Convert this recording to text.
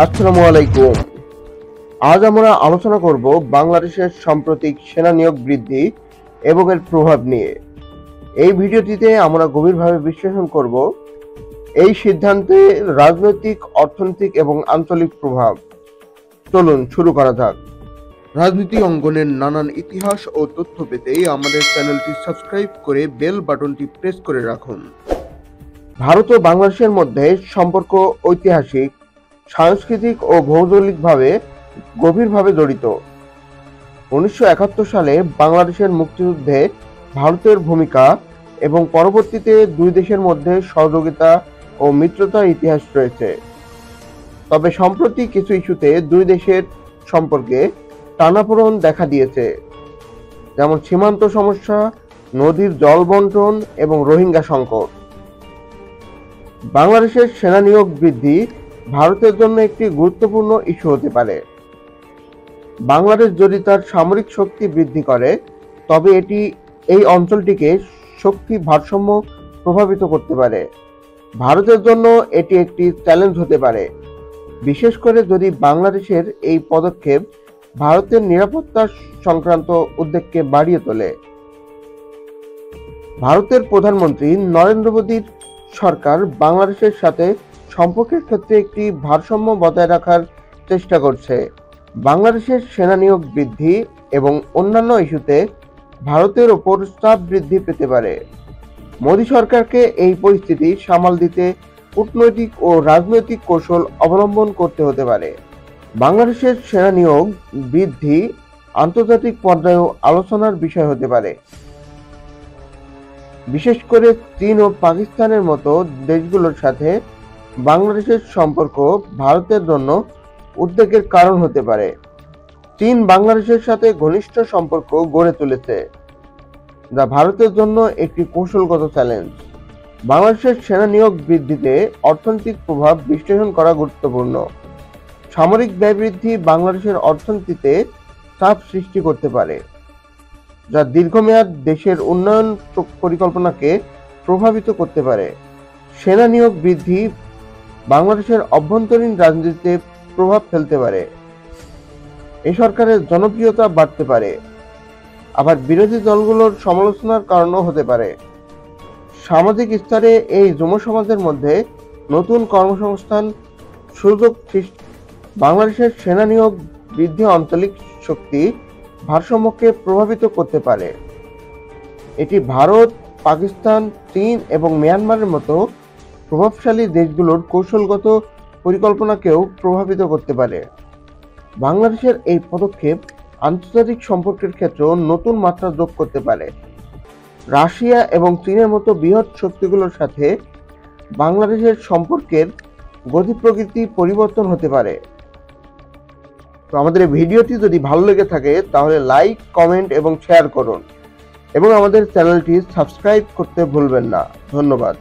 আসসালামু আলাইকুম। আজ আমরা আলোচনা করব বাংলাদেশের সাম্প্রতিক সেনা নিয়োগ বৃদ্ধি এবং এর প্রভাব নিয়ে। এই ভিডিওটিতে আমরা গভীরভাবে বিশ্লেষণ করব এই সিদ্ধান্তের রাজনৈতিক, অর্থনৈতিক এবং আঞ্চলিক প্রভাব। চলুন শুরু করা যাক। রাজনীতি অঙ্গনের নানান ইতিহাস ও তথ্য পেতে আমাদের চ্যানেলটি সাবস্ক্রাইব করে বেল বাটনটি প্রেস করে রাখুন। ভারত ও বাংলাদেশের মধ্যে সম্পর্ক ঐতিহাসিক, সাংস্কৃতিক ও ভৌগোলিকভাবে গভীরভাবে জড়িত। 1971 সালে বাংলাদেশের মুক্তিযুদ্ধে ভারতের ভূমিকা এবং পরবর্তীতে দুই দেশের মধ্যে সহযোগিতা ও মিত্রতার ইতিহাস রয়েছে। তবে সম্প্রতি কিছু ইস্যুতে দুই দেশের সম্পর্কে টানাপোড়েন দেখা দিয়েছে, যেমন সীমান্ত সমস্যা, নদীর জল বন্টন এবং রোহিঙ্গা সংকট। বাংলাদেশের সেনা নিয়োগ বৃদ্ধি ভারতের জন্য একটি গুরুত্বপূর্ণ ইস্যু হতে পারে। বাংলাদেশ যদি তার সামরিক শক্তি বৃদ্ধি করে, তবে এটি এই অঞ্চলটিকে শক্তি ভারসাম্য প্রভাবিত করতে পারে। ভারতের জন্য এটি একটি চ্যালেঞ্জ হতে পারে, বিশেষ করে যদি বাংলাদেশের এই পদক্ষেপ ভারতের নিরাপত্তা সংক্রান্ত উদ্বেগকে বাড়িয়ে তোলে। ভারতের প্রধানমন্ত্রী নরেন্দ্র মোদীর সরকার বাংলাদেশের সাথে সম্পর্কের ক্ষেত্রে একটি ভারসাম্য বজায় রাখার চেষ্টা করছে। বাংলাদেশের সেনা নিয়োগ বৃদ্ধি এবং অন্যান্য ইস্যুতে ভারতের ওপর চাপ বৃদ্ধি পেতে পারে। মোদী সরকারকে এই পরিস্থিতি সামাল দিতে কূটনৈতিক ও রাজনৈতিক কৌশল অবলম্বন করতে হতে পারে। বাংলাদেশের সেনা নিয়োগ বৃদ্ধি আন্তর্জাতিক পর্যায়েও আলোচনার বিষয় হতে পারে, বিশেষ করে চীন ও পাকিস্তানের মতো দেশগুলোর সাথে বাংলাদেশের সম্পর্ক ভারতের জন্য উদ্বেগের কারণ হতে পারে। চীন বাংলাদেশের সাথে ঘনিষ্ঠ সম্পর্ক গড়ে তুলেছে, যা ভারতের জন্য একটি কৌশলগত চ্যালেঞ্জ। বাংলাদেশের সেনা নিয়োগ বৃদ্ধিতে অর্থনৈতিক প্রভাব বিশ্লেষণ করা গুরুত্বপূর্ণ। সামরিক ব্যয় বৃদ্ধি বাংলাদেশের অর্থনীতিতে চাপ সৃষ্টি করতে পারে, যা দীর্ঘমেয়াদ দেশের উন্নয়ন পরিকল্পনাকে প্রভাবিত করতে পারে। সেনা নিয়োগ বৃদ্ধি বাংলাদেশের অভ্যন্তরীণ রাজনীতিতে প্রভাব ফেলতে পারে। এই সরকারের জনপ্রিয়তা বাড়তে পারে, আবার বিরোধী দলগুলোর সমালোচনার কারণও হতে পারে। সামাজিক স্তরে এই যুব সমাজের মধ্যে নতুন কর্মসংস্থান সুযোগ সৃষ্টি। বাংলাদেশের সেনা নিয়োগ বৃদ্ধি আঞ্চলিক শক্তি ভারসাম্যকে প্রভাবিত করতে পারে। এটি ভারত, পাকিস্তান, চীন এবং মিয়ানমারের মতো প্রভাবশালী দেশগুলোর কৌশলগত পরিকল্পনাকেও প্রভাবিত করতে পারে। বাংলাদেশের এই পদক্ষেপ আন্তর্জাতিক সম্পর্কের ক্ষেত্রেও নতুন মাত্রা যোগ করতে পারে। রাশিয়া এবং চীনের মতো বৃহৎ শক্তিগুলোর সাথে বাংলাদেশের সম্পর্কের গতি প্রকৃতি পরিবর্তন হতে পারে। তো আমাদের এই ভিডিওটি যদি ভালো লেগে থাকে তাহলে লাইক, কমেন্ট এবং শেয়ার করুন এবং আমাদের চ্যানেলটি সাবস্ক্রাইব করতে ভুলবেন না। ধন্যবাদ।